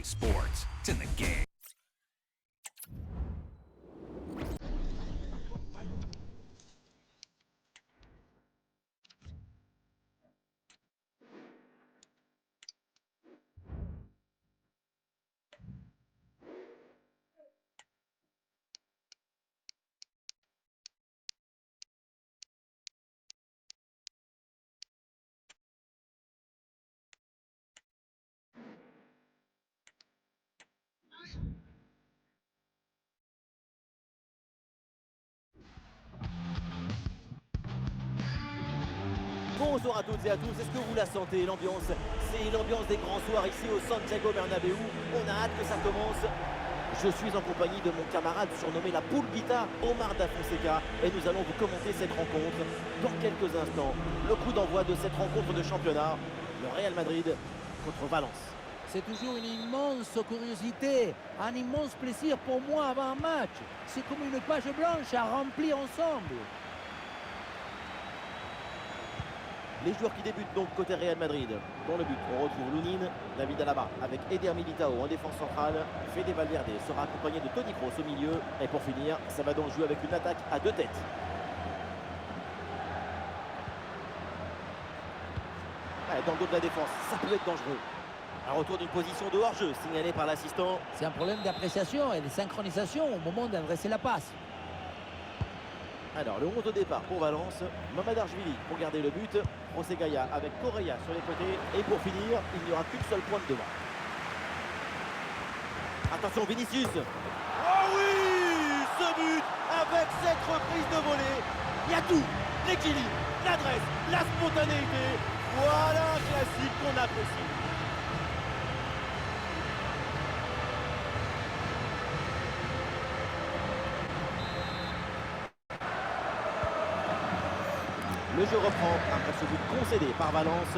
sports. It's in the game. Bonjour à toutes et à tous, est-ce que vous la sentez, l'ambiance? C'est l'ambiance des grands soirs ici au Santiago Bernabéu. On a hâte que ça commence. Je suis en compagnie de mon camarade surnommé la Pulguita, Omar Da Fonseca, et nous allons vous commenter cette rencontre dans quelques instants. Le coup d'envoi de cette rencontre de championnat, le Real Madrid contre Valence. C'est toujours une immense curiosité, un immense plaisir pour moi avant un match. C'est comme une page blanche à remplir ensemble. Les joueurs qui débutent donc côté Real Madrid. Dans le but, on retrouve Lunin, David Alaba avec Eder Militao en défense centrale. Fede Valverde sera accompagné de Toni Kroos au milieu. Et pour finir, ça va donc jouer avec une attaque à deux têtes. Ouais, dans le dos de la défense, ça peut être dangereux. Un retour d'une position de hors-jeu signalé par l'assistant. C'est un problème d'appréciation et de synchronisation au moment d'adresser la passe. Alors, le 11 au départ pour Valence. Mamardashvili pour garder le but. José Gaya avec Correa sur les côtés. Et pour finir, il n'y aura qu'une seule pointe devant. Attention, Vinicius. Oh oui, ce but avec cette reprise de volée. Il y a tout. L'équilibre, l'adresse, la spontanéité. Voilà un classique qu'on apprécie. Le jeu reprend après ce but concédé par Valence.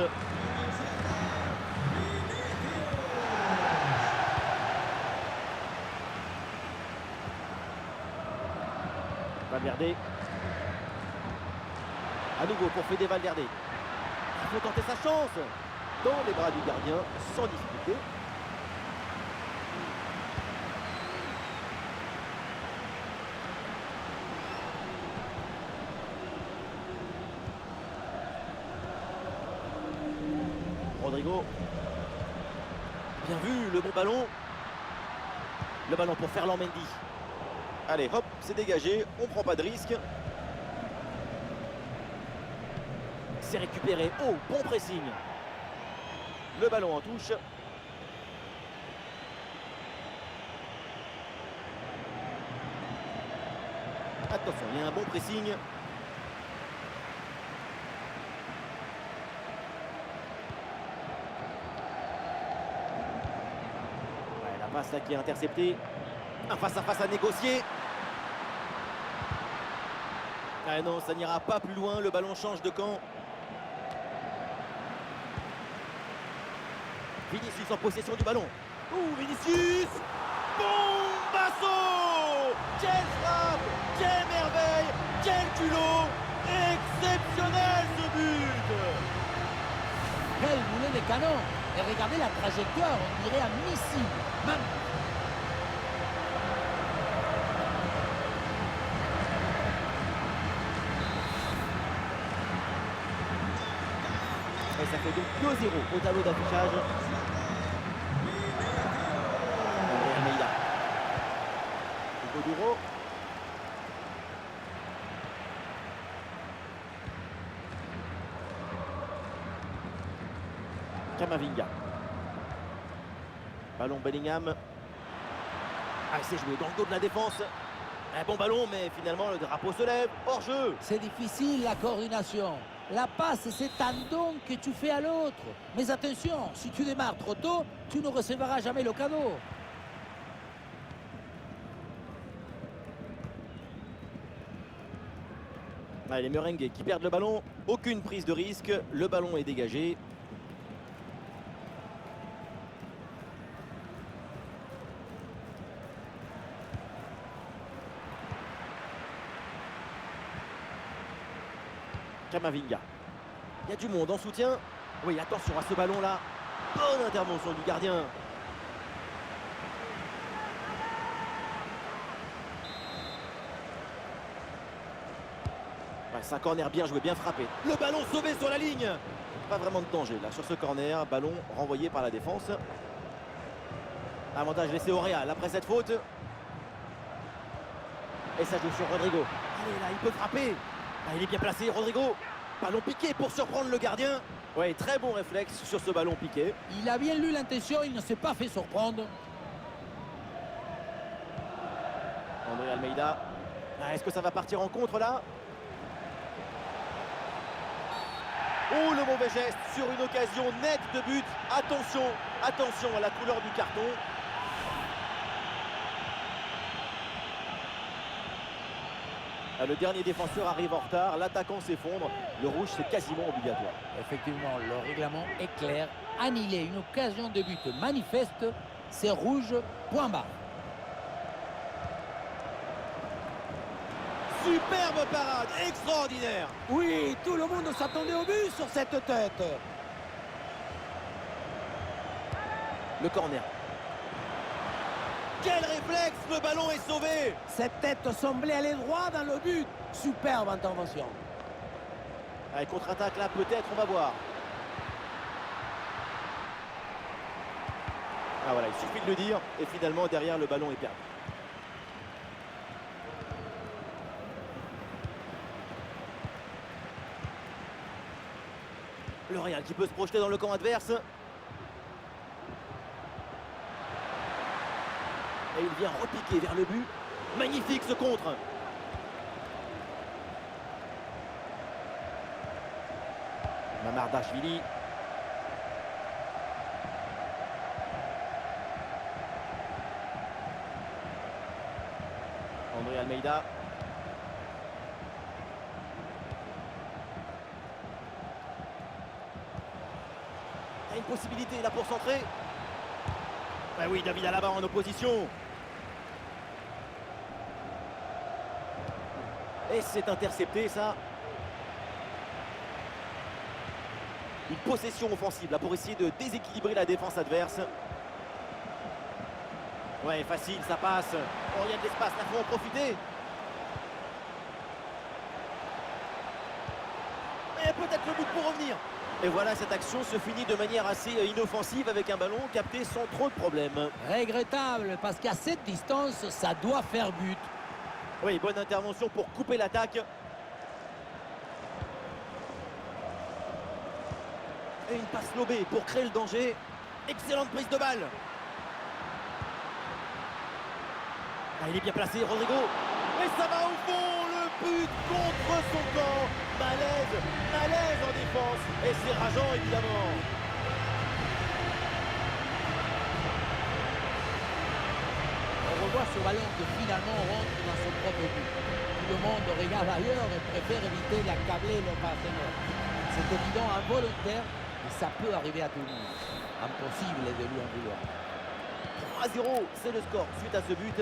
Valverde. À nouveau pour Fede Valverde. Il faut tenter sa chance. Dans les bras du gardien, sans difficulté. Rodrigo. Bien vu, le bon ballon. Le ballon pour Ferland Mendy. Allez, hop, c'est dégagé. On prend pas de risque. C'est récupéré. Oh, bon pressing. Le ballon en touche. Attention, il y a un bon pressing. Passe là qui est intercepté. Un face-à-face à négocier. Ah non, ça n'ira pas plus loin. Le ballon change de camp. Vinicius en possession du ballon. Ouh, Vinicius! Bombasso! Quelle frappe! Quelle merveille! Quel culot! Exceptionnel ce but! Quel boulet de canon! Et regardez la trajectoire, on dirait un missile. Et ça fait donc 2-0 au tableau d'affichage. Almeida. Hugo Duro. Camavinga. Ballon Bellingham. Ah, c'est joué dans le dos de la défense. Un bon ballon, mais finalement le drapeau se lève. Hors jeu. C'est difficile la coordination. La passe, c'est un don que tu fais à l'autre. Mais attention, si tu démarres trop tôt, tu ne recevras jamais le cadeau. Ah, les merengues qui perdent le ballon. Aucune prise de risque. Le ballon est dégagé. Camavinga. Il y a du monde en soutien. Oui, attention à ce ballon-là. Bonne intervention du gardien. Ouais, c'est un corner bien joué, bien frappé. Le ballon sauvé sur la ligne. Pas vraiment de danger là sur ce corner. Ballon renvoyé par la défense. Avantage laissé au Real après cette faute. Et ça joue sur Rodrigo. Allez là, il peut frapper. Ah, il est bien placé, Rodrigo. Ballon piqué pour surprendre le gardien. Ouais, très bon réflexe sur ce ballon piqué. Il a bien lu l'intention, il ne s'est pas fait surprendre. André Almeida. Ah, est-ce que ça va partir en contre là? Oh, le mauvais geste sur une occasion nette de but. Attention, attention à la couleur du carton. Ah, le dernier défenseur arrive en retard, l'attaquant s'effondre. Le rouge, c'est quasiment obligatoire. Effectivement, le règlement est clair. Annuler une occasion de but manifeste, c'est rouge, point barre. Superbe parade, extraordinaire. Oui, tout le monde s'attendait au but sur cette tête. Le corner. Quel réflexe, le ballon est sauvé. Cette tête semblait aller droit dans le but. Superbe intervention. Allez, contre-attaque là, peut-être, on va voir. Ah voilà, il suffit de le dire. Et finalement, derrière, le ballon est perdu. Le Real qui peut se projeter dans le camp adverse. Et il vient repiquer vers le but. Magnifique ce contre. Mamardashvili. André Almeida. Il y a une possibilité là pour centrer. Ben oui, David Alaba en opposition. Et c'est intercepté ça. Une possession offensive là pour essayer de déséquilibrer la défense adverse. Ouais, facile, ça passe. Oh, il y a de l'espace, là, faut en profiter. Et peut-être le but pour revenir. Et voilà, cette action se finit de manière assez inoffensive avec un ballon capté sans trop de problèmes. Regrettable, parce qu'à cette distance, ça doit faire but. Oui, bonne intervention pour couper l'attaque. Et une passe lobée pour créer le danger. Excellente prise de balle. Ah, il est bien placé, Rodrigo. Et ça va au fond, le but contre son camp. Malaise, malaise en défense. Et c'est rageant, évidemment. On revoit ce ballon que finalement rentre dans son propre but. Tout le monde regarde ailleurs et préfère éviter d'accabler le partenaire. C'est évident, involontaire, mais ça peut arriver à tout le monde. Impossible de lui en vouloir. 3-0, c'est le score suite à ce but.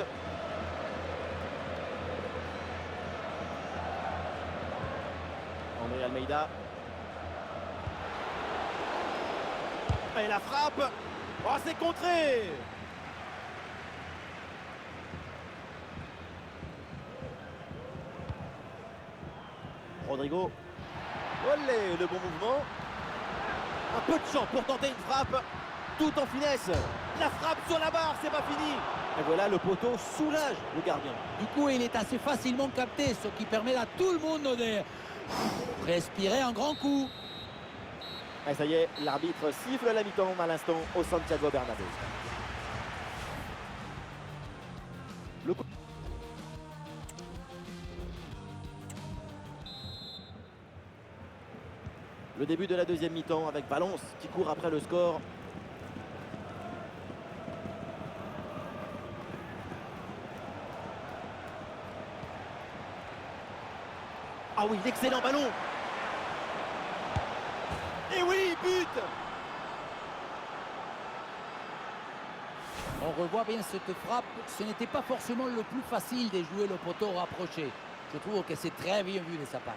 André Almeida. Et la frappe. Oh, c'est contré. Rodrigo. Olé, le bon mouvement. Un peu de champ pour tenter une frappe. Tout en finesse. La frappe sur la barre, c'est pas fini. Et voilà, le poteau soulage le gardien. Du coup, il est assez facilement capté, ce qui permet à tout le monde de respirer un grand coup. Et ça y est, l'arbitre siffle la mi-temps à l'instant au Santiago Bernabéu. Le début de la deuxième mi-temps avec Valence qui court après le score. Ah oui, l'excellent ballon. Et oui, but. On revoit bien cette frappe. Ce n'était pas forcément le plus facile de jouer le poteau rapproché. Je trouve que c'est très bien vu de sa part.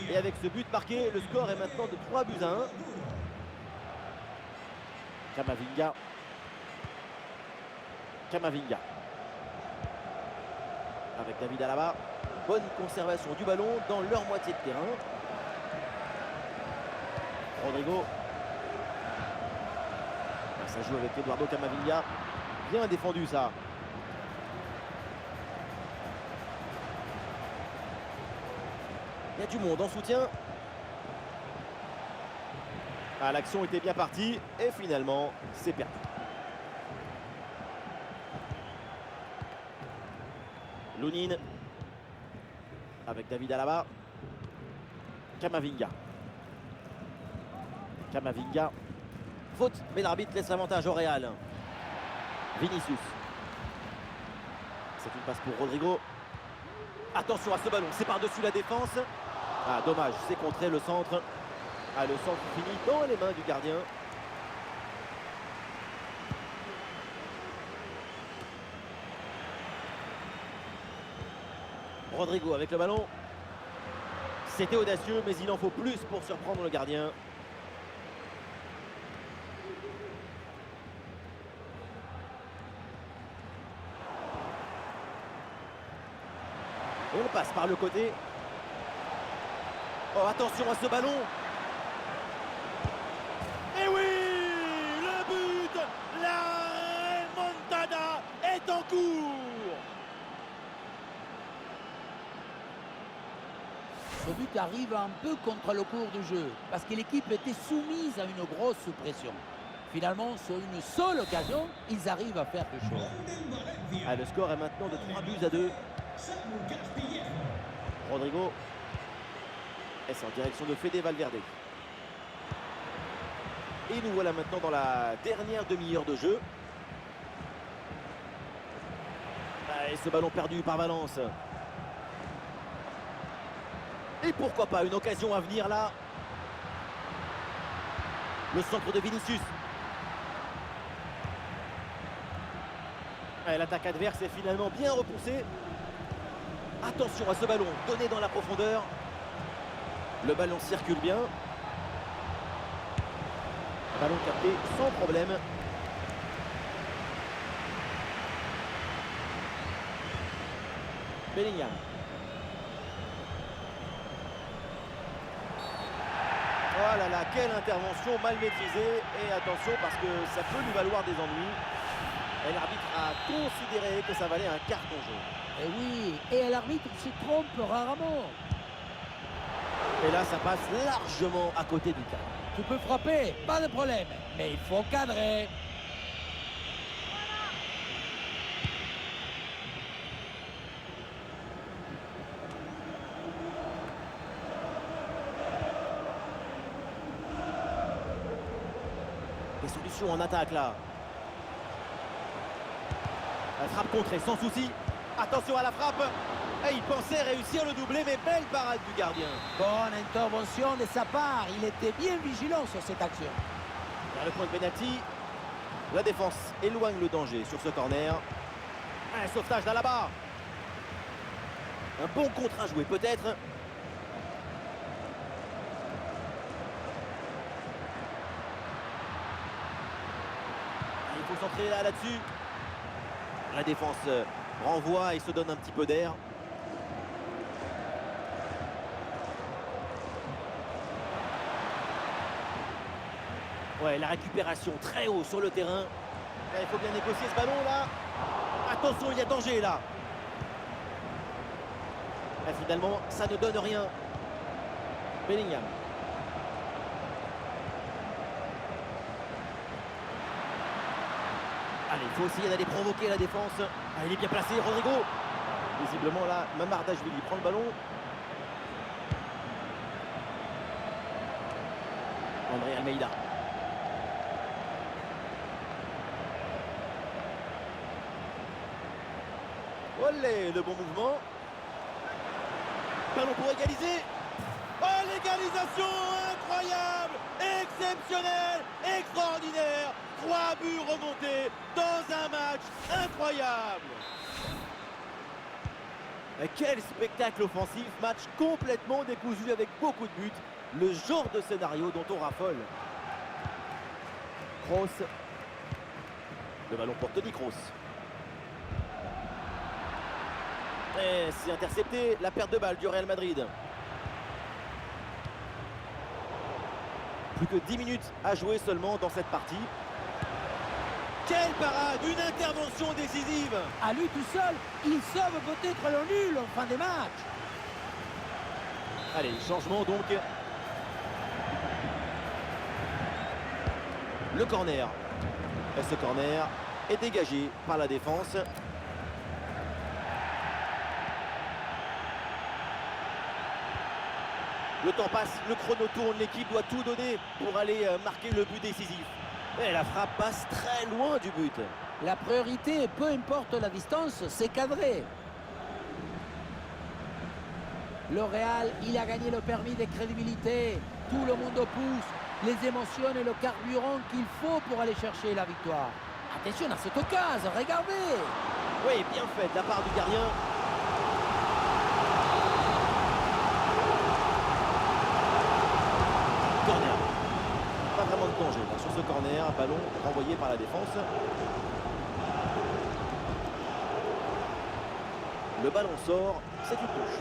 Et avec ce but marqué, le score est maintenant de 3-1. Camavinga. Camavinga. Avec David Alaba. Bonne conservation du ballon dans leur moitié de terrain. Rodrigo. Ça joue avec Eduardo Camavinga. Bien défendu ça. Il y a du monde en soutien. Ah, l'action était bien partie et finalement c'est perdu. Lunin avec David Alaba. Camavinga. Camavinga. Faute, mais l'arbitre laisse l'avantage au Real. Vinicius. C'est une passe pour Rodrigo. Attention à ce ballon, c'est par-dessus la défense. Ah, dommage, c'est contré le centre. Ah, le centre finit dans les mains du gardien. Rodrigo avec le ballon. C'était audacieux, mais il en faut plus pour surprendre le gardien. Et on passe par le côté. Oh, attention à ce ballon. Et oui, le but, la remontada est en cours. Ce but arrive un peu contre le cours du jeu, parce que l'équipe était soumise à une grosse pression. Finalement, sur une seule occasion, ils arrivent à faire quelque chose. Ah, le score est maintenant de 3-2. Rodrigo. Et c'est en direction de Fede Valverde. Et nous voilà maintenant dans la dernière demi-heure de jeu. Ah, et ce ballon perdu par Valence. Et pourquoi pas une occasion à venir là. Le centre de Vinicius. Ah, l'attaque adverse est finalement bien repoussée. Attention à ce ballon donné dans la profondeur. Le ballon circule bien. Ballon capté sans problème. Bellingham. Oh là là, quelle intervention mal maîtrisée. Et attention parce que ça peut lui valoir des ennuis. Et l'arbitre a considéré que ça valait un carton jaune. Et oui, et l'arbitre se trompe rarement. Et là, ça passe largement à côté du cadre. Tu peux frapper, pas de problème, mais il faut cadrer. Des solutions en attaque là. La frappe contrée sans souci. Attention à la frappe. Et il pensait réussir le doublé, mais belle parade du gardien. Bonne intervention de sa part, il était bien vigilant sur cette action. Vers le point de pénalty, la défense éloigne le danger sur ce corner. Un sauvetage d'Alaba. Un bon contre à jouer peut-être. Il faut centrer là-dessus. La défense renvoie et se donne un petit peu d'air. Ouais, la récupération très haut sur le terrain. Il faut bien négocier ce ballon là. Attention, il y a danger là. Et finalement, ça ne donne rien. Bellingham. Allez, il faut essayer d'aller provoquer la défense. Ah, il est bien placé, Rodrigo. Visiblement là, Mamardashvili prend le ballon. André Almeida. Olé, le bon mouvement. Ballon pour égaliser. Oh, l'égalisation incroyable, exceptionnelle, extraordinaire. 3 buts remontés dans un match incroyable. Et quel spectacle offensif, match complètement décousu avec beaucoup de buts. Le genre de scénario dont on raffole. Kroos. Le ballon pour Toni Kroos. Et c'est intercepté, la perte de balle du Real Madrid. Plus que 10 minutes à jouer seulement dans cette partie. Quelle parade, une intervention décisive. À lui tout seul, il sauve peut-être le nul en fin de match. Allez, changement donc. Le corner. Et ce corner est dégagé par la défense. Le temps passe, le chrono tourne, l'équipe doit tout donner pour aller marquer le but décisif. Et la frappe passe très loin du but. La priorité, peu importe la distance, c'est cadré. Le Real, il a gagné le permis de crédibilité. Tout le monde pousse, les émotions et le carburant qu'il faut pour aller chercher la victoire. Attention à cette occasion, regardez. Oui, bien fait de la part du gardien. Corner. Pas vraiment de danger là, sur ce corner. Ballon renvoyé par la défense. Le ballon sort, c'est une touche.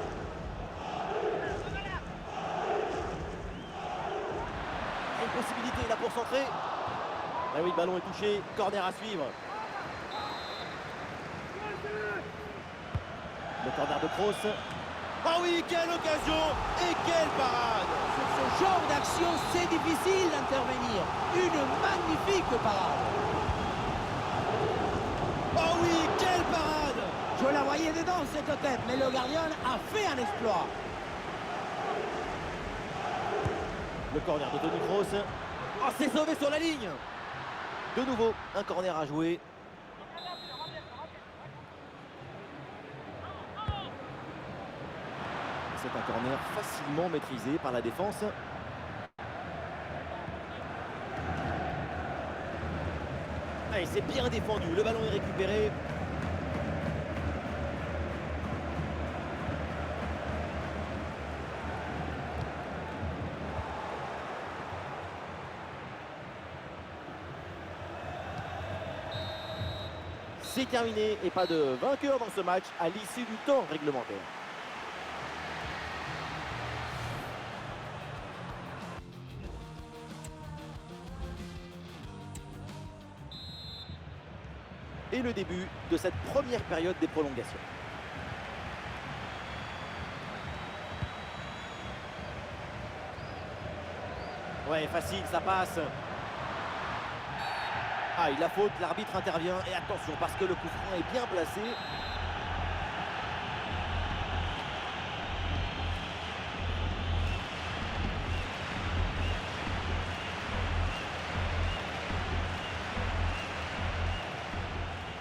Une possibilité là pour centrer. Ah oui, le ballon est touché. Corner à suivre. Le corner de Kroos. Ah oui, quelle occasion et quelle parade! Sur ce genre d'action, c'est difficile d'intervenir. Une magnifique parade. Oh oui, quelle parade! Je la voyais dedans cette tête, mais le gardien a fait un exploit. Le corner de Toni Kroos. Oh, c'est sauvé sur la ligne! De nouveau, un corner à jouer. C'est un corner facilement maîtrisé par la défense. Allez, c'est bien défendu. Le ballon est récupéré. C'est terminé et pas de vainqueur dans ce match à l'issue du temps réglementaire. Et le début de cette première période des prolongations. Ouais, facile, ça passe. Ah, il a faute, l'arbitre intervient. Et attention, parce que le coup franc est bien placé.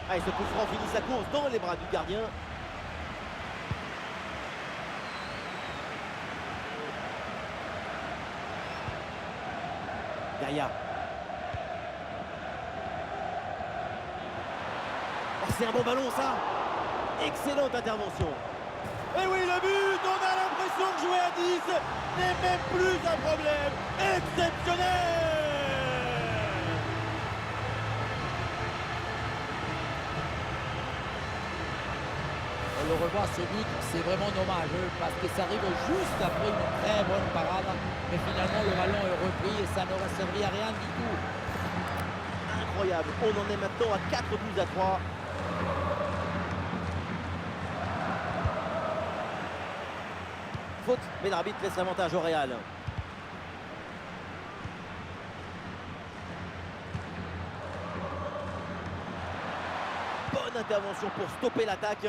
Ah, et ce coup franc finit sa course dans les bras du gardien. Gaïa. Oh, c'est un bon ballon, ça. Excellente intervention. Et oui, le but, on a l'impression de jouer à 10 n'est même plus un problème. Exceptionnel. On le revoit ce but, c'est vraiment dommage parce que ça arrive juste après une très bonne parade. Mais finalement, le ballon est repris et ça n'aura servi à rien du tout. Incroyable, on en est maintenant à 4 buts à 3. Faute, mais l'arbitre laisse l'avantage au Real. Bonne intervention pour stopper l'attaque.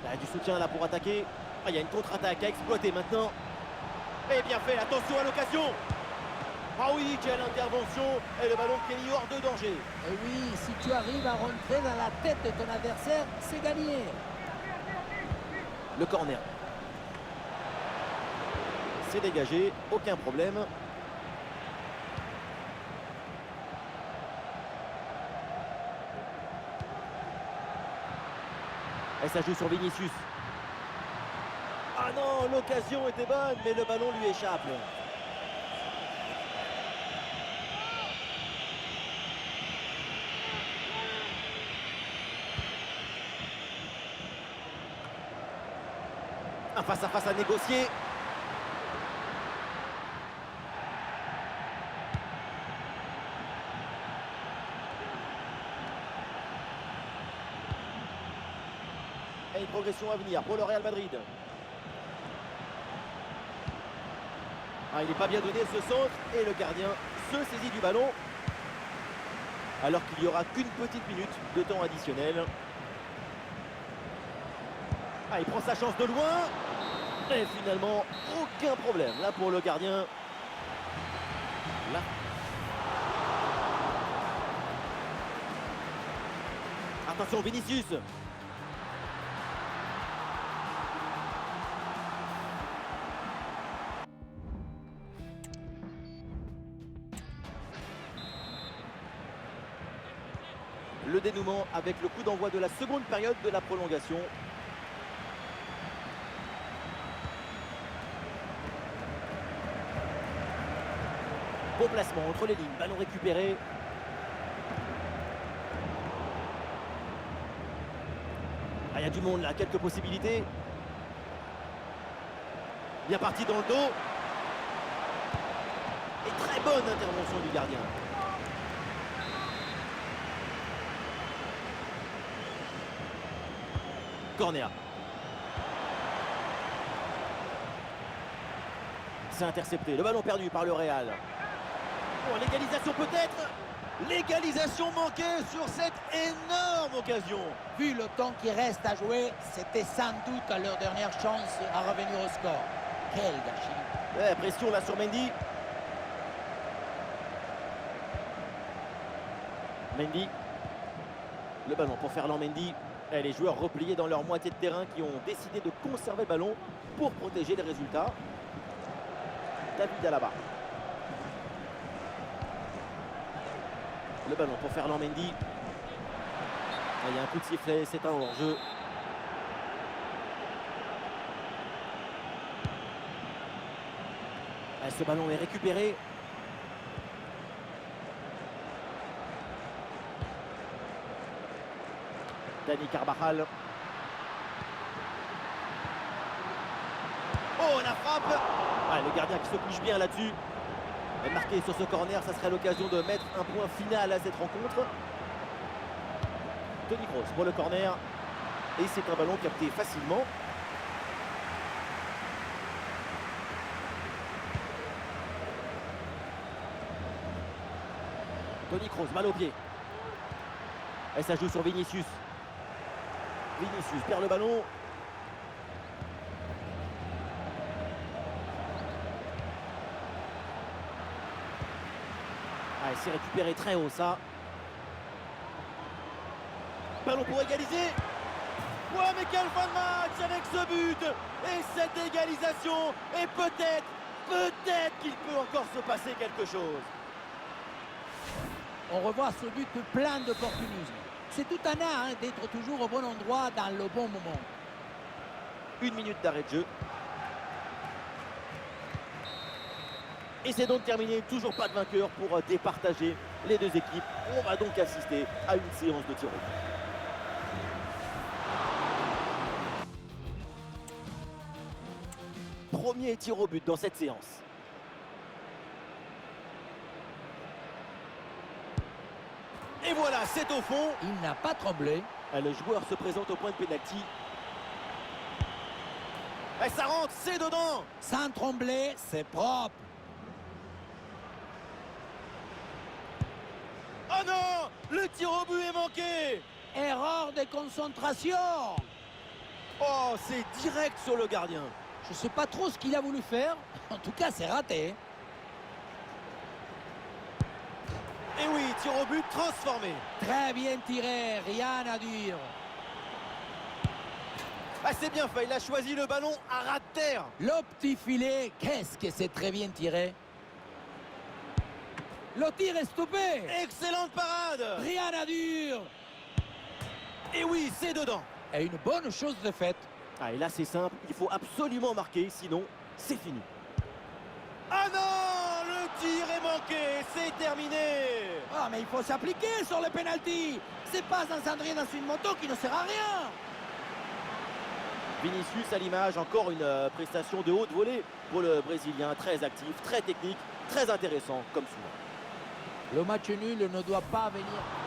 Il y a du soutien là pour attaquer. Ah, il y a une contre-attaque à exploiter maintenant. Et bien fait, attention à l'occasion. Ah oui, quelle intervention. Et le ballon qui est mis hors de danger. Et oui, si tu arrives à rentrer dans la tête de ton adversaire, c'est gagné. Le corner. C'est dégagé, aucun problème. Et ça joue sur Vinicius. Ah non, l'occasion était bonne, mais le ballon lui échappe. face à face à négocier. Et une progression à venir pour le Real Madrid. Ah, il n'est pas bien donné ce centre et le gardien se saisit du ballon. Alors qu'il n'y aura qu'une petite minute de temps additionnel. Ah, il prend sa chance de loin. Et finalement, aucun problème là pour le gardien. Là. Attention Vinicius. Le dénouement avec le coup d'envoi de la seconde période de la prolongation. Bon placement entre les lignes, ballon récupéré. Ah, il y a du monde là, quelques possibilités. Bien parti dans le dos. Et très bonne intervention du gardien. Corner. C'est intercepté. Le ballon perdu par le Real. Oh, l'égalisation peut-être. L'égalisation manquée sur cette énorme occasion. Vu le temps qui reste à jouer, c'était sans doute leur dernière chance à revenir au score. Quel gâchis. Ouais, pression là sur Mendy. Mendy. Le ballon pour Ferland Mendy. Et les joueurs repliés dans leur moitié de terrain qui ont décidé de conserver le ballon pour protéger les résultats. David Alaba. Le ballon pour Ferland Mendy. Il y a un coup de sifflet, c'est un hors-jeu. Ce ballon est récupéré. Dani Carvajal. Oh, la frappe. Ah, le gardien qui se couche bien là-dessus. Marqué sur ce corner, ça serait l'occasion de mettre un point final à cette rencontre. Toni Kroos pour le corner. Et c'est un ballon capté facilement. Toni Kroos, mal au pied. Et ça joue sur Vinicius. Vinicius perd le ballon. Ah, il s'est récupéré très haut, ça. Ballon pour égaliser. Ouais, mais quelle fin de match avec ce but. Et cette égalisation. Et peut-être qu'il peut encore se passer quelque chose. On revoit ce but plein d'opportunisme. C'est tout un art d'être toujours au bon endroit dans le bon moment. Une minute d'arrêt de jeu. Et c'est donc terminé, toujours pas de vainqueur pour départager les deux équipes. On va donc assister à une séance de tir au but. Premier tir au but dans cette séance. Et voilà, c'est au fond. Il n'a pas tremblé. Le joueur se présente au point de pénalty. Et ça rentre, c'est dedans. Sans trembler, c'est propre. Oh non, le tir au but est manqué. Erreur de concentration. Oh, c'est direct sur le gardien. Je ne sais pas trop ce qu'il a voulu faire. En tout cas, c'est raté. Et oui, tir au but transformé. Très bien tiré, rien à dire. Ah, c'est bien fait, il a choisi le ballon à ras de terre. Le petit filet, qu'est-ce que c'est très bien tiré. Le tir est stoppé. Excellente parade. Rien à dire. Et oui, c'est dedans. Et une bonne chose de faite. Ah, et là, c'est simple, il faut absolument marquer, sinon, c'est fini. Ah non, le tir est manqué, c'est terminé. Ah, mais il faut s'appliquer sur le penalty. C'est pas un cendrier dans une moto qui ne sert à rien. Vinicius à l'image, encore une prestation de haute volée pour le Brésilien, très actif, très technique, très intéressant comme souvent. Le match nul ne doit pas venir